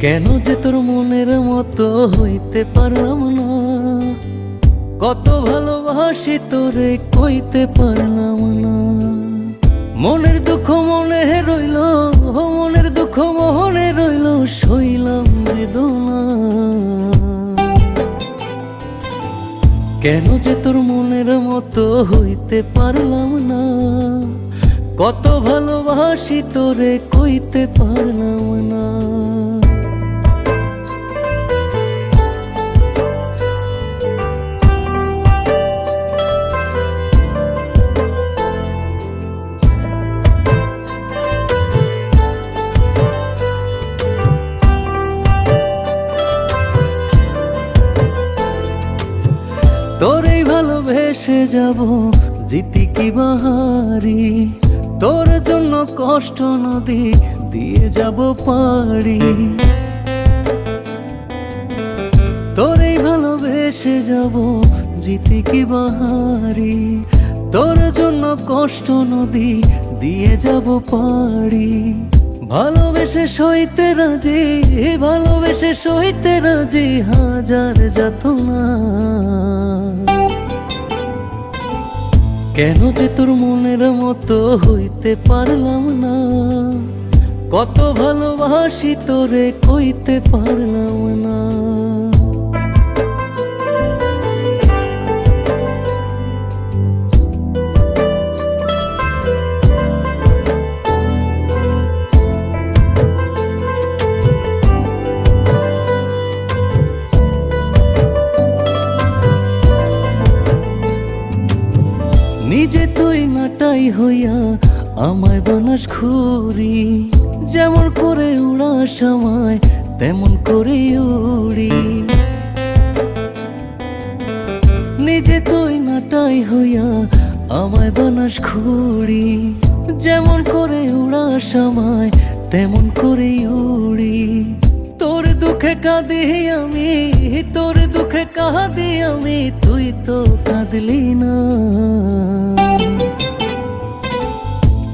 কেন যে তোর মনের মতো হইতে পারলাম না, কত ভালোবাসি তোরে কইতে পারলাম না। মনের দুঃখ মনে রইল, মনের দুঃখ মনে রইল, সইলাম বেদনা। কেন যে তোর মনের মতো হইতে পারলাম না, কত ভালোবাসি তোরে কইতে পারলাম না। তোরেই ভালোবেসে যাব জিতি কি বাহারি, তোর জন্য কষ্ট নদী দিয়ে যাব পাড়ি। তোরেই ভালোবেসে যাব জিতি কি বাহারি, তোর জন্য কষ্ট নদী দিয়ে যাব পাড়ি। ভালোবেসে সইতে রাজি, ভালোবেসে সইতে রাজি হাজার যাতনা। কেন যে তোর মনের মতো হইতে পারলাম না, কত ভালোবাসি তোরে কইতে পারলাম না। নিজে তুই নাটাই হইয়া আমায় বানাস ঘুরি, যেমন করে উড়াস আমায় তেমন করে উড়ি। নিজে তুই নাটাই হইয়া আমায় বানাস ঘুরি, যেমন করে উড়াস আমায় তেমন করে উড়ি। তোর দুঃখে কাঁদি আমি, তোর দুঃখে কাঁদি আমি, তুই তো কাঁদলি না।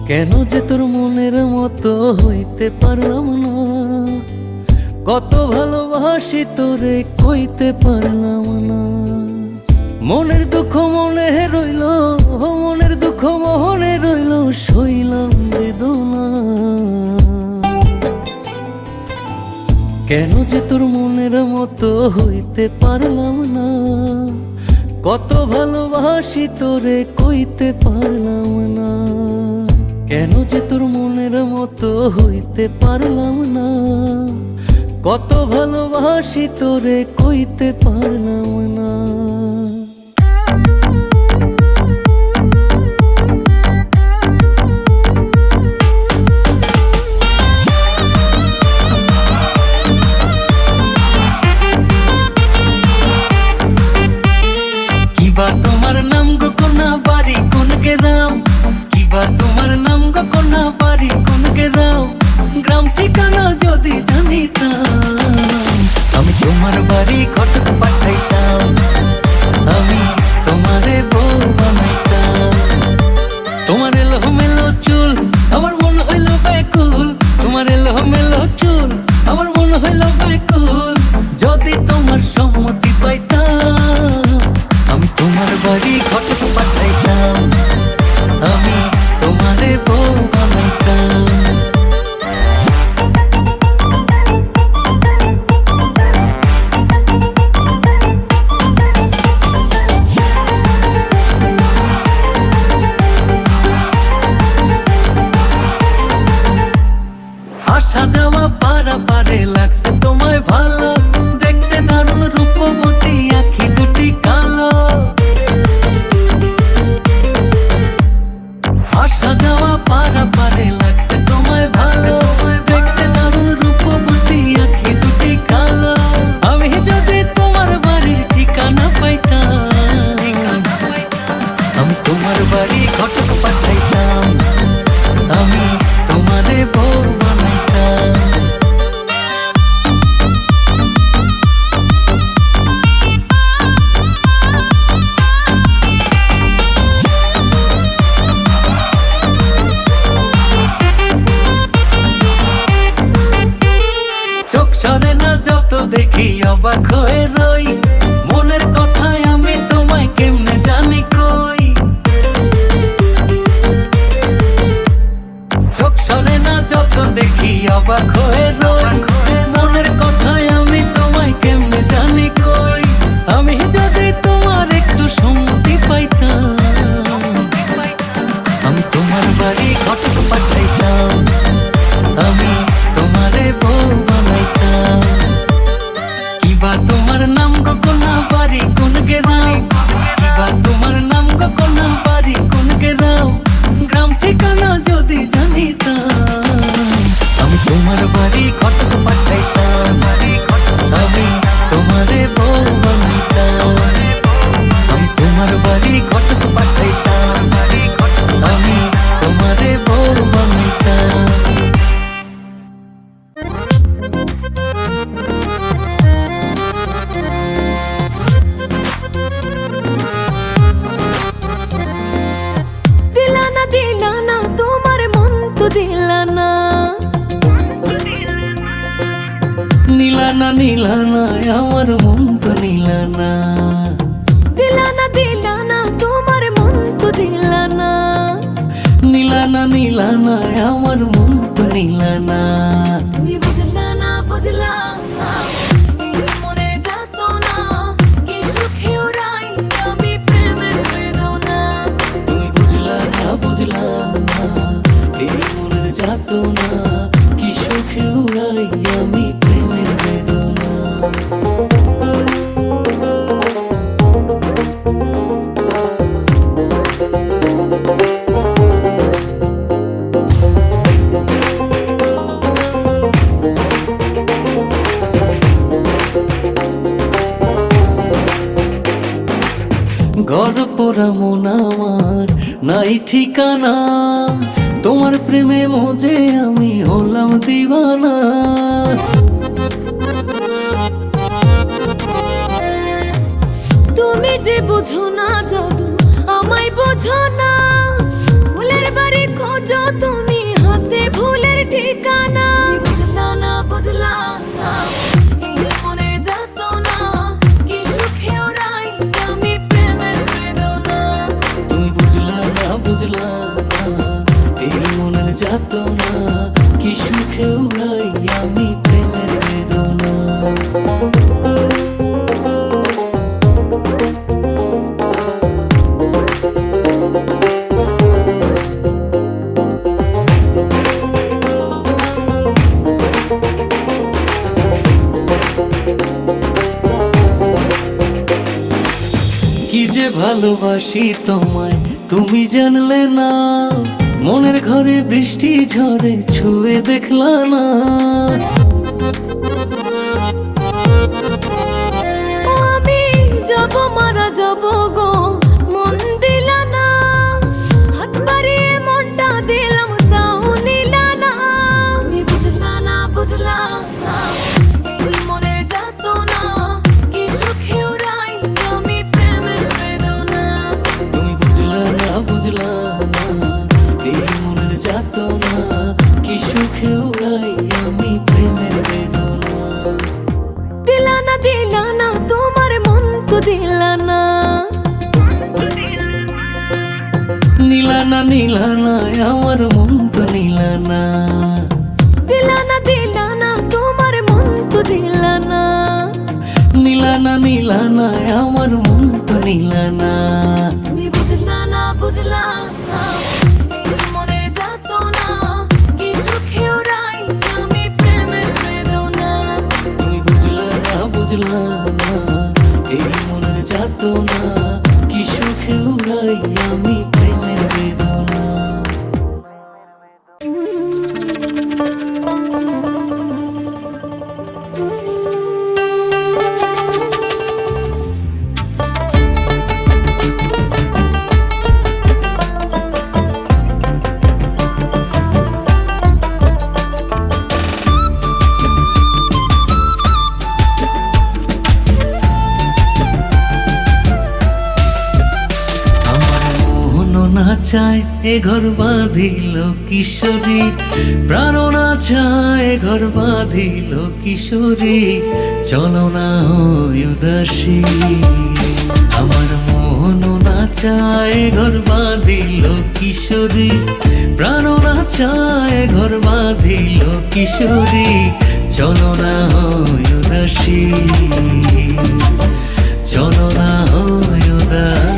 কেন যে তোর মনের মতো হইতে পারলাম না, কত ভালোবাসি তোরে কইতে পারলাম না। মনের দুঃখ মনে রইল, মনের দুঃখ মনে রইল, সইলাম বেদনা। কেন যে তোর মনের মতো হইতে পারলাম না, কত ভালোবাসি তোরে কইতে পারলাম না। কেন যে তোর মনের মতো হইতে পারলাম না, কত ভালোবাসি তোরে কইতে পারলাম না। কিবা তোমার নাম গো কোনা বাড়ি কোন গ্রাম, কিবা তোমার নাম গো কোনা বাড়ি কোন গ্রাম। গ্রাম ঠিকানা যদি জানিতাম, আমি তোমার বাড়ি ঘটক পাঠাইতাম, আমি তোমারে বউ বানাইতাম। তোমার এলো মেলো চুল আমার মন হইল ব্যাকুল, তোমার এলো মেলো চুল আমার মন হইল ব্যাকুল। যদি তোমার সম্মতি পাইতাম, আমি তোমার বাড়ি ঘটক পাঠাইতাম, আমি তোমারে বউ বানাইতাম। আসা যাওয়া পারা পারে লাগছে তোমায় ভালো, দেখতে দারুণ রূপবতী আখি দুটি কালো। আসা যাওয়া পারা পারে লাগছে তোমায় ভালো, দেখতে দারুণ রূপবতী আখি দুটি কালো। আমি যদি তোমার বাড়ির ঠিকানা পাইতাম, আমি তোমার বাড়ি ঘটক পাঠাইতাম, আমি তোমারে বউ বানাইতাম। চোখ সরে দেখি অবাক হয়ে রই, মনের কথায় আমি তোমায় কেমনে জানি কই। চোখ সরে না যত দেখি অবাক হয়ে রই, মনের কথায় আমি তোমায় কেমনে জানি কই। আমি যদি তোমার একটু সম্মতি পাইতাম, আমি তোমার বাড়ি ঘটক পাঠাইতাম, আমি তোমারে বউ বানাইতাম। কিবা তোমার নাম গো কোনা বাড়ি কোন গেরাম, কিবা তোমার নাম গো কোনা বাড়ি কোন গেরাম। গ্রাম ঠিকানা যদি জানিতাম, আমি তোমার বাড়ি ঘটক পাঠাইতাম, আমি তোমারে বউ বানাইতাম। আমি তোমার বাড়ি ঘটক পাঠাইতাম, আমি তোমারে বউ বানাইতাম। দিলানা তোমার মন তো দিলানা, নীলানা নীলানা আমার মন তো নীলানা। দিলানা তোমার মন তো দিলানা, নীলানা নীলানা আমার মন তো নীলানা। তুমি বুঝলা না বুঝলা মনে যাত না, কি সুখে উড়াই আমি প্রেমের বেদনা। তুমি বুঝলা না বুঝলা না, এই মনের যাত না, কি সুখে উড়াই আমি প্রেমের বেদনা। ঘর পোড়া মন আমার নাই ঠিকানা, তোমার প্রেমে মজে আমি হলাম দিওয়ানা। তুমি যে বুঝো না জাদু আমায় বোঝো না, ফুলের বাড়ি খোঁজো তুমি হাতে ফুলের ঠিকানা। বুঝলা না বুঝলা এই মনে যাত না, কি সুখে উড়াই আমি প্রেমের বেদনা। তুমি বুঝলা না বুঝলা না, এই মনের যাত না, কি সুখে উড়াই আমি প্রেমের বেদনা। কি যে ভালোবাসি তোমায় তুমি জানলে না, মনের ঘরে বৃষ্টি ঝরে ছুঁয়ে দেখলা না। ও আমি যাব মারা যাব গো, মন দিলা না, হাত বাড়িয়ে মনটা দিলাম তাও নিলা না। তুমি বুঝলা না বুঝলা এই মনে যাত না, কি সুখে উড়াই আমি প্রেমের বেদনা। তুমি বুঝলা না বুঝলা না, এই মনের যাত না, কি সুখে উড়াই আমি প্রেমের বেদনা। দিলানা তোমার মন তো দিলানা, নীলানা নীলানা আমার মন তো নীলানা। দিলানা তোমার মন তো দিলানা, নীলানা নীলানা আমার মন তো নীলানা। তুমি বুঝলা না বুঝলা এই মনে যাত না, কি সুখে উড়াই আমি প্রেমের বেদনা। তুমি বুঝলা না বুঝলা না, এই মনের যাত না, কি সুখে উড়াই আমি প্রেমের বেদনা। চায় এ ঘর বাঁধিল কিশোরী, প্রাণ না চায় ঘর বাঁধিল কিশোরী, চলো না হই উদাসী। আমার মন না চায় ঘর বাঁধিল কিশোরী, প্রাণ না চায় ঘর বাঁধিল কিশোরী, চলো না হই উদাসী, চলো না হই উদাসী।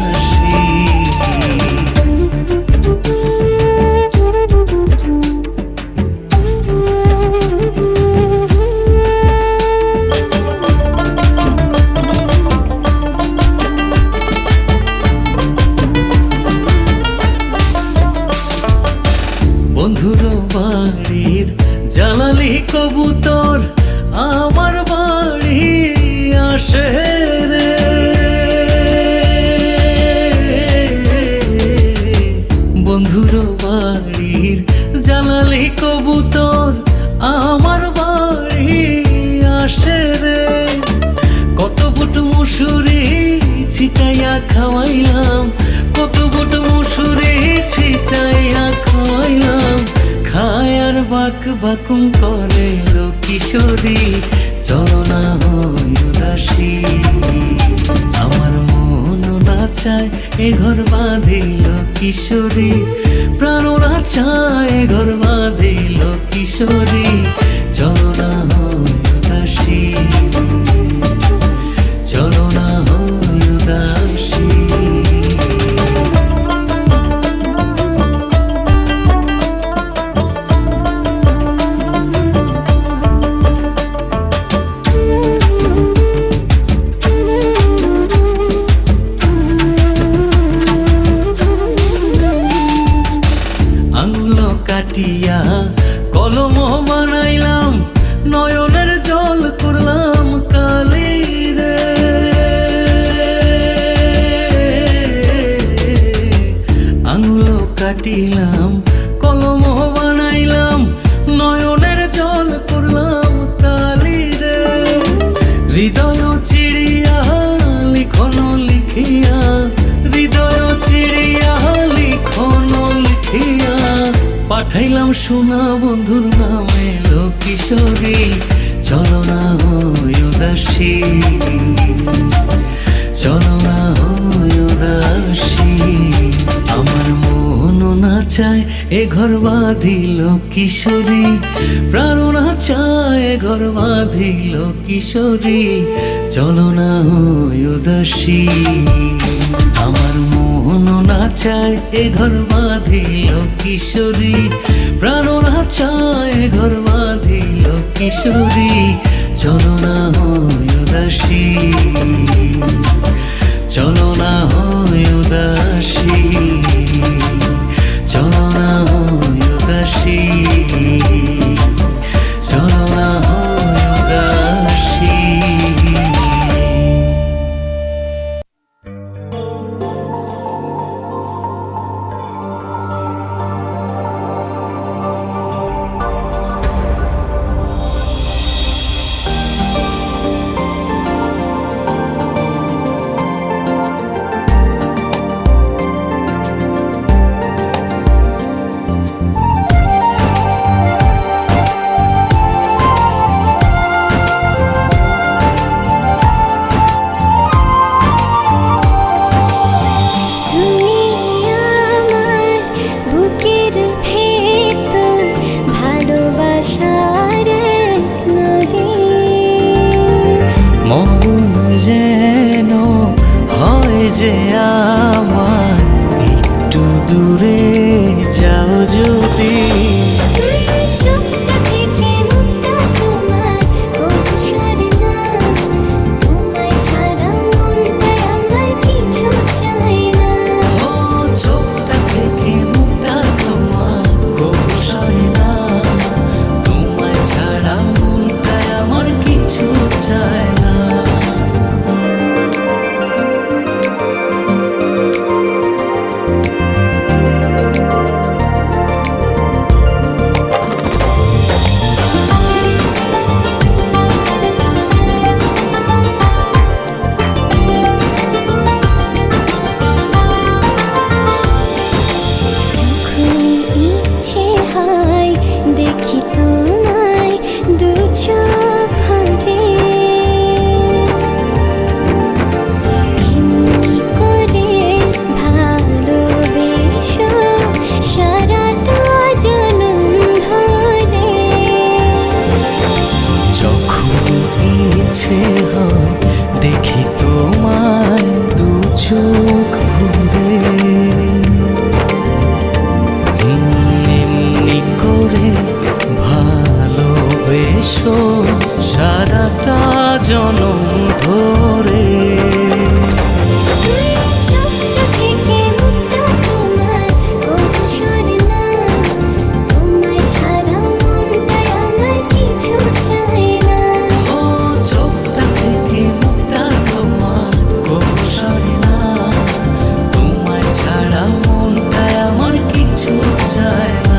বন্ধুর বাড়ির জ্বালালি কবুতর আমার বাড়ি আসে রে, বন্ধুর বাড়ির জ্বালালি কবুতর আমার বাড়ি আসে রে। কত বুট মুসুরি ছিটাইয়া খাওয়াইলাম, কত বুট মুসুরি ছিটাইয়া খাওয়াইলাম, খায় আর বাক বাকুম করে লো কিশোরী, চলো না হই উদাসী। আমার মন না চায় এ ঘর বাঁধিল কিশোরী, প্রাণ না চায় ঘর বাঁধিল কিশোরী, চলো না হই উদাসী, চলো না হই উদাসী। আঙুল কাটিয়া কলম বানাইলাম, নয়নের জল করলাম কালি রে। আঙুল কাটিলাম কলম বানাইলাম, নয়নের জল করলাম কালি রে। হৃদয় চিড়িয়া লিখন লিখিয়া, হৃদয় চিড়িয়া লিখন লিখিয়া, পাঠাইলাম সোনা বন্ধুর নামে লো কিশোরী, চলো না হই উদাসী, চলো না হই উদাসী। আমার মন না চায় এ ঘর বাঁধিল কিশোরী, প্রাণ না চায় ঘর বাঁধিল কিশোরী, চলো না হই উদাসী। আমার মন না চায় এ ঘর বাঁধিল কিশোরী, প্রাণ না চায় ঘর বাঁধিল কিশোরী, চলো না হই উদাসী, চলো না হই উদাসী, চলো না হই উদাসী, চলো না হই উদাসী। মন যেন হয় যে আমার, একটু দূরে যাও যদি। হায় দেখি তোমায় দু চোখ ভরে এমনি করে ভালোবেসো সারাটা জনম ধরে। যখন ইচ্ছে হয় দেখি তোমায় দু চোখ ভরে এমনি করে ভালোবেসো সারাটা জনম ধরে। চোখটা থেকে মুক্তা তোমার কৌশল না, তোমায় ছাড়া মনটায় আমার কিছু চায় না। ও চোখটা থেকে মুখটা তোমার কৌশলে না, তোমায় ছাড়া মনটায় আমার কিছু চায় না।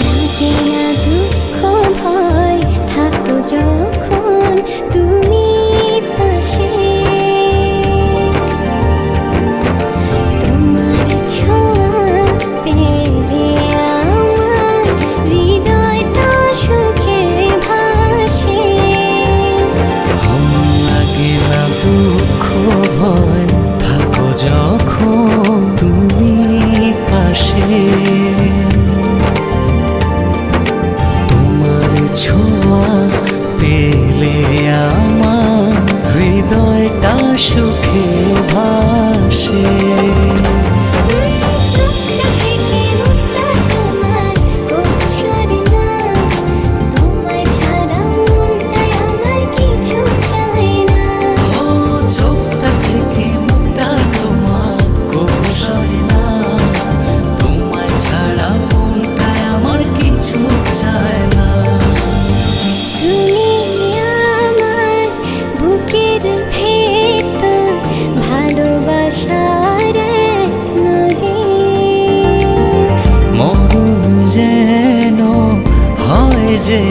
লাগে না দুঃখ ভয় থাকো যখন তুমি পাশে, তোমার ছোঁয়া পেলে আমার হৃদয়টা সুখে ভাসে। লাগে না দুঃখ ভয় থাকো যখন তুমি পাশে, তোমার ছোঁয়া পেলে আমার হৃদয়টা সুখে ভাসে। চোখটা থেকে মুক্তা তোমার কৌশল না, তোমায় ছাড়া মনটায় আমার কিছু চায় না। ও চোখটা থেকে মুখটা তোমার কৌশলে না, তোমায় ছাড়া মনটায় আমার কিছু চায় না। তুমি আমার বুকের ভেতর ভালোবাসার নদী, মরণ যেন হয় যে